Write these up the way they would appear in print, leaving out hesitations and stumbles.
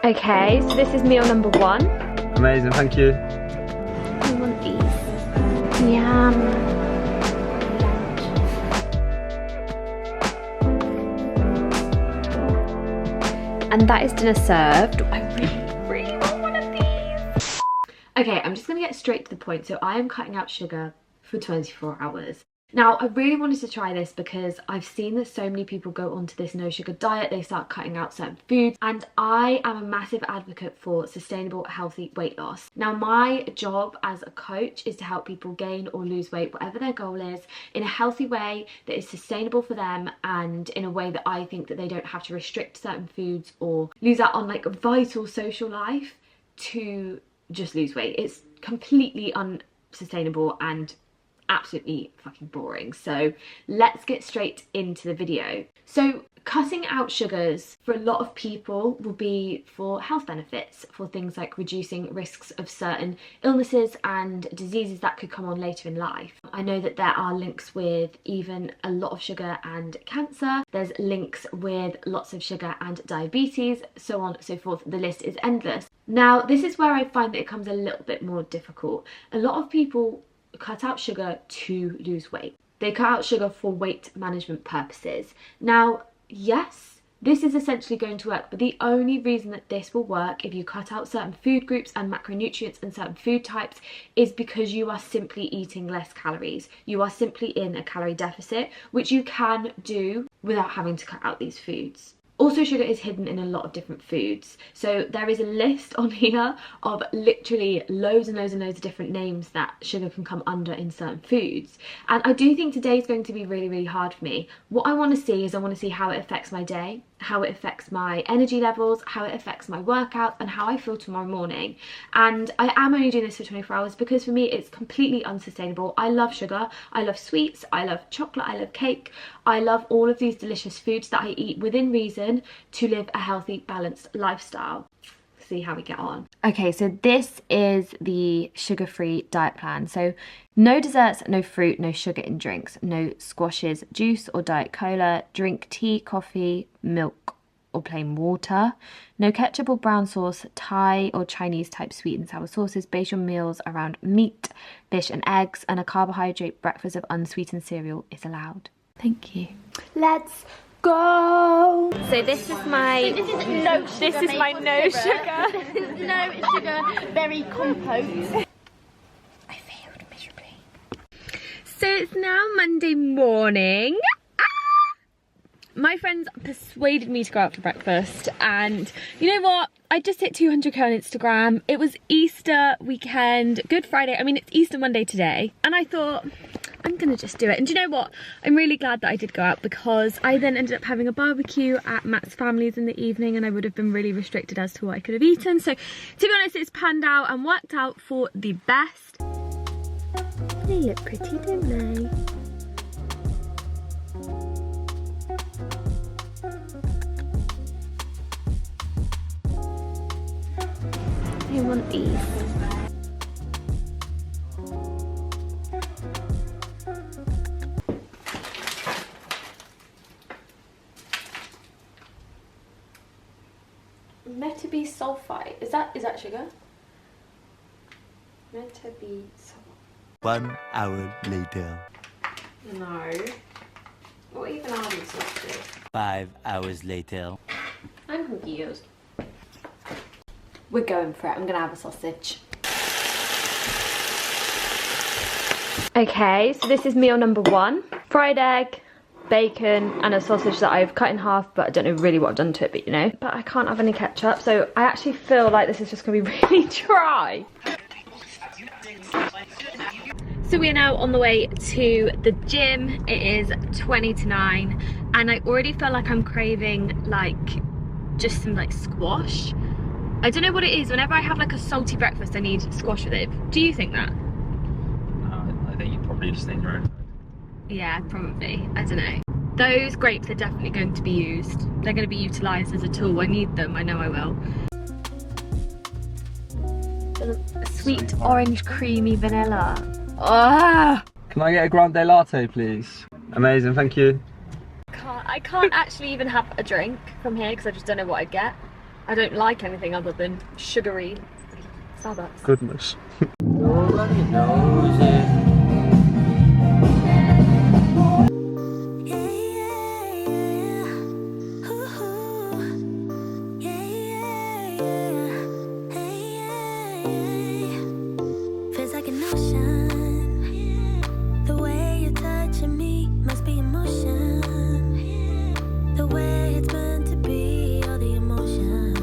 Okay, so this is meal number 1. Amazing, thank you. I want these. Yum. And that is dinner served. I really want one of these. Okay, I'm just gonna get straight to the point. So I am cutting out sugar for 24 hours. Now, I really wanted to try this because I've seen that so many people go onto this no sugar diet, they start cutting out certain foods, and I am a massive advocate for sustainable, healthy weight loss. Now, my job as a coach is to help people gain or lose weight, whatever their goal is, in a healthy way that is sustainable for them and in a way that I think that they don't have to restrict certain foods or lose out on like vital social life to just lose weight. It's completely unsustainable and absolutely fucking boring. So let's get straight into the video. So cutting out sugars for a lot of people will be for health benefits, for things like reducing risks of certain illnesses and diseases that could come on later in life. I know that there are links with even a lot of sugar and cancer. There's links with lots of sugar and diabetes, so on and so forth. The list is endless. Now, this is where I find that it becomes a little bit more difficult. A lot of people cut out sugar to lose weight. They cut out sugar for weight management purposes. Now, yes, this is essentially going to work, but the only reason that this will work if you cut out certain food groups and macronutrients and certain food types is because you are simply eating less calories. You are simply in a calorie deficit, which you can do without having to cut out these foods. Also, sugar is hidden in a lot of different foods. So there is a list on here of literally loads and loads and loads of different names that sugar can come under in certain foods. And I do think today is going to be really, really hard for me. What I want to see is I want to see how it affects my day, how it affects my energy levels, how it affects my workouts, and how I feel tomorrow morning. And I am only doing this for 24 hours because for me it's completely unsustainable. I love sugar, I love sweets, I love chocolate, I love cake, I love all of these delicious foods that I eat within reason to live a healthy, balanced lifestyle. See how we get on. Okay, so this is the sugar-free diet plan. So no desserts, no fruit, no sugar in drinks, no squashes, juice or diet cola, drink tea, coffee, milk or plain water, no ketchup or brown sauce, Thai or Chinese type sweet and sour sauces, base your meals around meat, fish and eggs, and a carbohydrate breakfast of unsweetened cereal is allowed. Thank you. Let's go. So this is my no sugar. No sugar, very compote. I failed miserably. So it's now Monday morning. My friends persuaded me to go out for breakfast, and you know what? I just hit 200k on Instagram. It was Easter weekend, Good Friday. I mean, it's Easter Monday today, and I thought, I'm gonna just do it. And do you know what? I'm really glad that I did go out because I then ended up having a barbecue at Matt's family's in the evening, and I would have been really restricted as to what I could have eaten. So to be honest, it's panned out and worked out for the best. They look pretty, don't they? I want these. Meant to be sulfite. Is that sugar? Meant to be sulfite. 1 hour later. No. What even are these sausages? 5 hours later. I'm confused. We're going for it. I'm gonna have a sausage. Okay, so this is meal number 1. Fried egg, bacon, and a sausage that I've cut in half, but I don't know really what I've done to it, but you know. But I can't have any ketchup, so I actually feel like this is just gonna be really dry. So we are now on the way to the gym. It is 20 to 9, and I already feel like I'm craving like just some like squash. I don't know what it is. Whenever I have like a salty breakfast, I need squash with it. Do you think that? I think you probably just need your own. Yeah, probably. I don't know. Those grapes are definitely going to be used. They're going to be utilised as a tool. I need them. I know I will. Sweet orange creamy vanilla. Ah! Can I get a grande latte, please? Amazing, thank you. I can't actually even have a drink from here because I just don't know what I'd get. I don't like anything other than sugary Starbucks. Goodness. Nobody knows it. Feels like an ocean. The way you're touching me must be emotion. The way it's meant to be, all the emotion.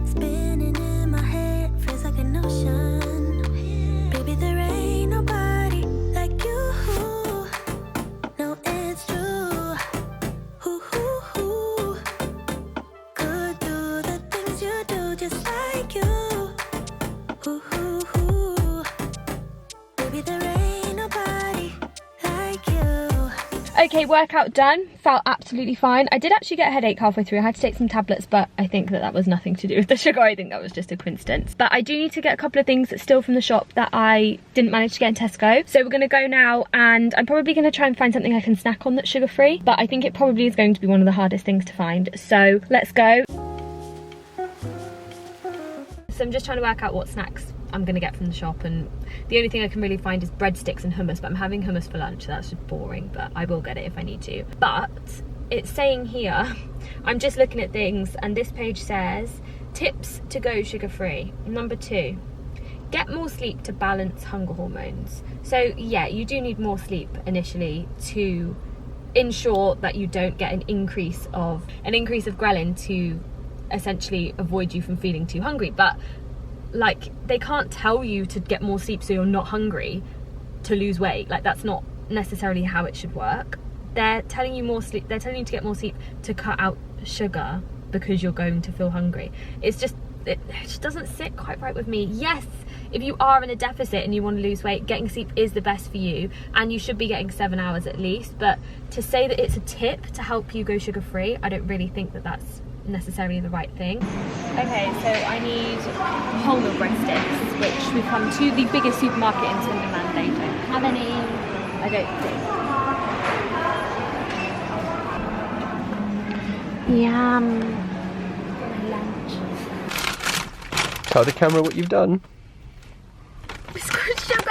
Spinning in my head, feels like an ocean. Baby, there ain't nobody like you. No, it's true. Could do the things you do just like you. Baby, there ain't nobody like you. Okay, workout done. Felt absolutely fine. I did actually get a headache halfway through. I had to take some tablets, but I think that was nothing to do with the sugar. I think that was just a coincidence. But I do need to get a couple of things still from the shop that I didn't manage to get in Tesco. So we're going to go now, and I'm probably going to try and find something I can snack on that's sugar-free. But I think it probably is going to be one of the hardest things to find. So let's go. So I'm just trying to work out what snacks I'm gonna get from the shop, and the only thing I can really find is breadsticks and hummus, but I'm having hummus for lunch, so that's just boring, but I will get it if I need to. But it's saying here, I'm just looking at things, and this page says tips to go sugar-free. Number 2, get more sleep to balance hunger hormones. So yeah, you do need more sleep initially to ensure that you don't get an increase of ghrelin to essentially avoid you from feeling too hungry. But like, they can't tell you to get more sleep so you're not hungry to lose weight. Like, that's not necessarily how it should work. They're telling you more sleep, they're telling you to get more sleep to cut out sugar because you're going to feel hungry. It just doesn't sit quite right with me. Yes, if you are in a deficit and you want to lose weight, getting sleep is the best for you, and you should be getting 7 hours at least. But to say that it's a tip to help you go sugar-free, I don't really think that that's necessarily the right thing. Okay, so I need whole milk breadsticks, which we've come to the biggest supermarket in Swindon, and they don't have any. I don't think. Yum. My lunch. Tell the camera what you've done. It's got sugar!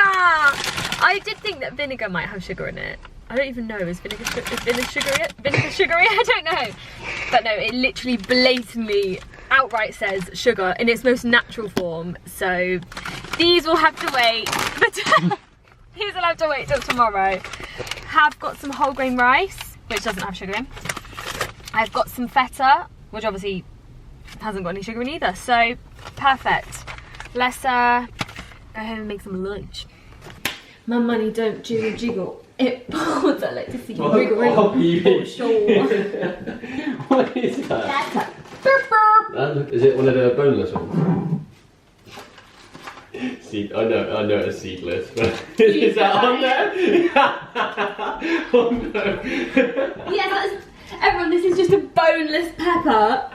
I did think that vinegar might have sugar in it. I don't even know, is vinegar sugary? I don't know. But no, it literally blatantly outright says sugar in its most natural form. So these will have to wait. These will have to wait till tomorrow. Have got some whole grain rice, which doesn't have sugar in. I've got some feta, which obviously hasn't got any sugar in either. So perfect. Let's go home and make some lunch. My money don't jiggle jiggle. It pulls. I like to see you wriggle wriggle. For sure. What is that? Is it one of the boneless ones? Seed. I know it's seedless, but is that on there? Oh no. Yes, everyone, this is just a boneless pepper.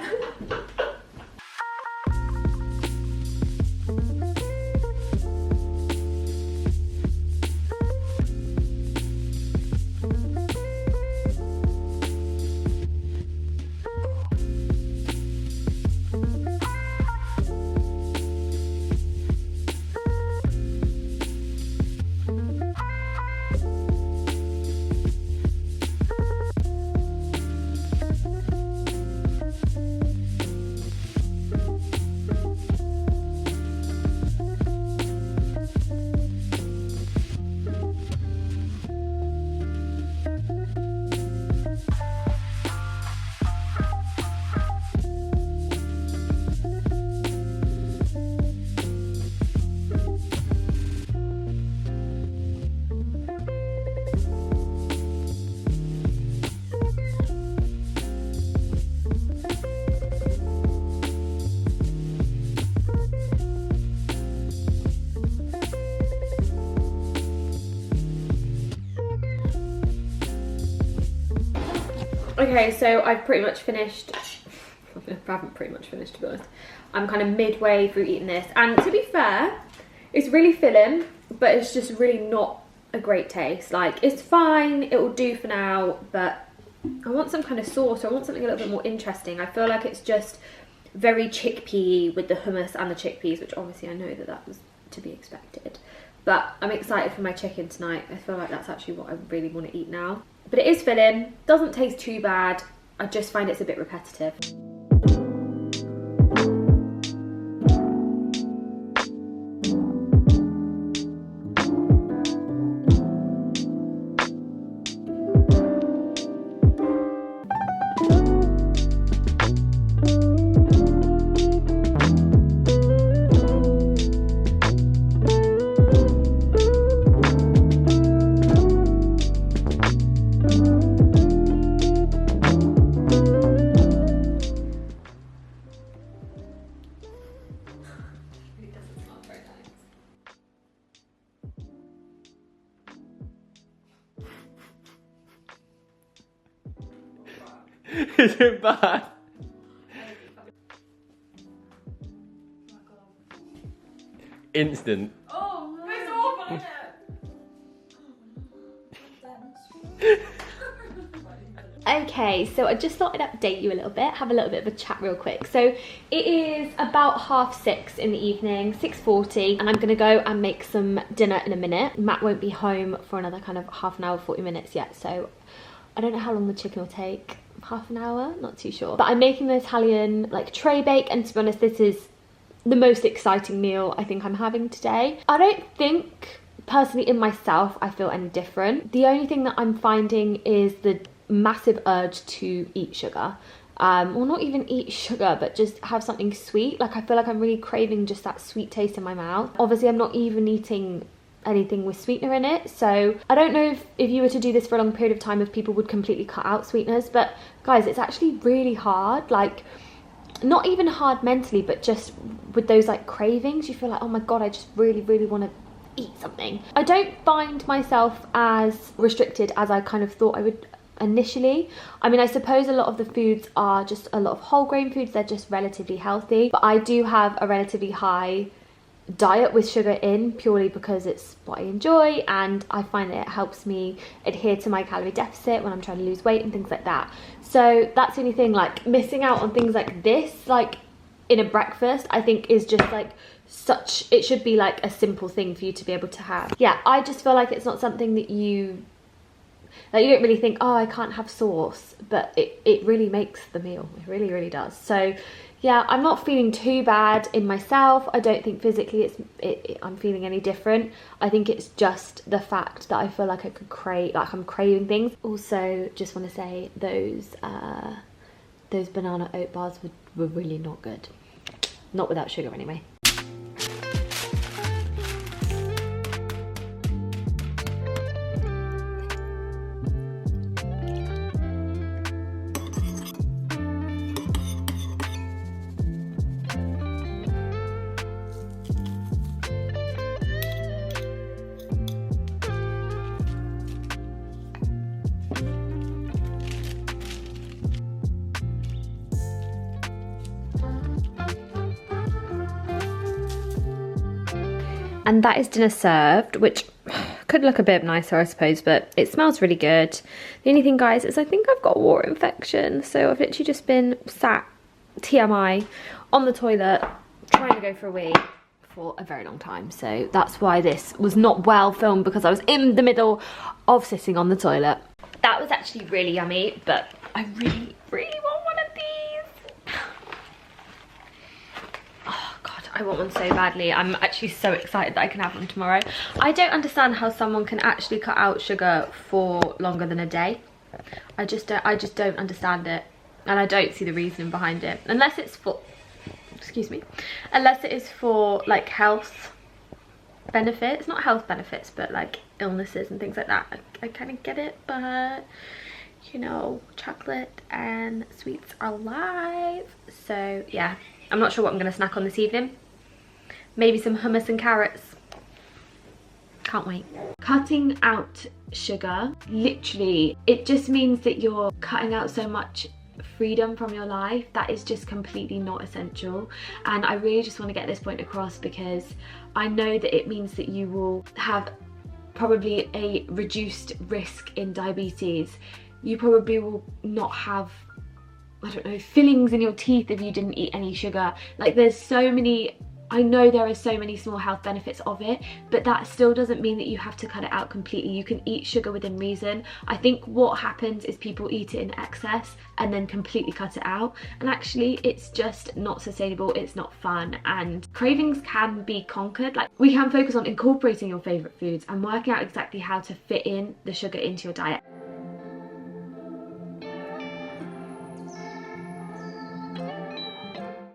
Okay, so I've pretty much finished. I haven't pretty much finished, to be honest. I'm kind of midway through eating this, and to be fair, it's really filling, but it's just really not a great taste. Like, it's fine, it will do for now, but I want some kind of sauce, or I want something a little bit more interesting. I feel like it's just very chickpea with the hummus and the chickpeas, which obviously I know that that was to be expected. But I'm excited for my chicken tonight. I feel like that's actually what I really want to eat now. But it is filling, doesn't taste too bad. I just find it's a bit repetitive. Is it bad? Instant. Oh, it's awful, isn't it? Okay, so I just thought I'd update you a little bit, have a little bit of a chat real quick. So it is about 6:30 in the evening, 6:40, and I'm gonna go and make some dinner in a minute. Matt won't be home for another kind of half an hour, 40 minutes yet, so I don't know how long the chicken will take. Half an hour, not too sure. But I'm making the Italian like tray bake, and to be honest, this is the most exciting meal I think I'm having today. I don't think personally in myself I feel any different. The only thing that I'm finding is the massive urge to eat sugar. Or not even eat sugar, but just have something sweet. Like I feel like I'm really craving just that sweet taste in my mouth. Obviously I'm not even eating anything with sweetener in it, so I don't know if you were to do this for a long period of time if people would completely cut out sweeteners. But guys, it's actually really hard, like not even hard mentally, but just with those like cravings, you feel like, oh my god, I just really want to eat something. I don't find myself as restricted as I kind of thought I would initially. I mean, I suppose a lot of the foods are just a lot of whole grain foods, they're just relatively healthy, but I do have a relatively high diet with sugar in purely because it's what I enjoy, and I find that it helps me adhere to my calorie deficit when I'm trying to lose weight and things like that. So that's the only thing, like missing out on things like this, like in a breakfast, I think is just like such, it should be like a simple thing for you to be able to have. Yeah, I just feel like it's not something that you don't really think, oh, I can't have sauce, but it really makes the meal. It really does. So yeah, I'm not feeling too bad in myself. I don't think physically I'm feeling any different. I think it's just the fact that I feel like I could I'm craving things. Also, just want to say those banana oat bars were really not good. Not without sugar anyway. And that is dinner served, which could look a bit nicer, I suppose, but it smells really good. The only thing, guys, is I think I've got a water infection. So I've literally just been sat, TMI, on the toilet, trying to go for a wee for a very long time. So that's why this was not well filmed, because I was in the middle of sitting on the toilet. That was actually really yummy, but I really want one of these. I want one so badly. I'm actually so excited that I can have one tomorrow. I don't understand how someone can actually cut out sugar for longer than a day. I just don't understand it, and I don't see the reasoning behind it, unless it's for, excuse me, unless it is for like health benefits, not health benefits, but like illnesses and things like that. I kind of get it, but you know, chocolate and sweets are alive. So yeah, I'm not sure what I'm going to snack on this evening. Maybe some hummus and carrots. Can't wait. Cutting out sugar, literally, it just means that you're cutting out so much freedom from your life that is just completely not essential. And I really just want to get this point across, because I know that it means that you will have probably a reduced risk in diabetes. You probably will not have I don't know, fillings in your teeth if you didn't eat any sugar. Like there's so many, I know there are so many small health benefits of it, but that still doesn't mean that you have to cut it out completely. You can eat sugar within reason. I think what happens is people eat it in excess and then completely cut it out, and actually it's just not sustainable, it's not fun, and cravings can be conquered. Like we can focus on incorporating your favorite foods and working out exactly how to fit in the sugar into your diet.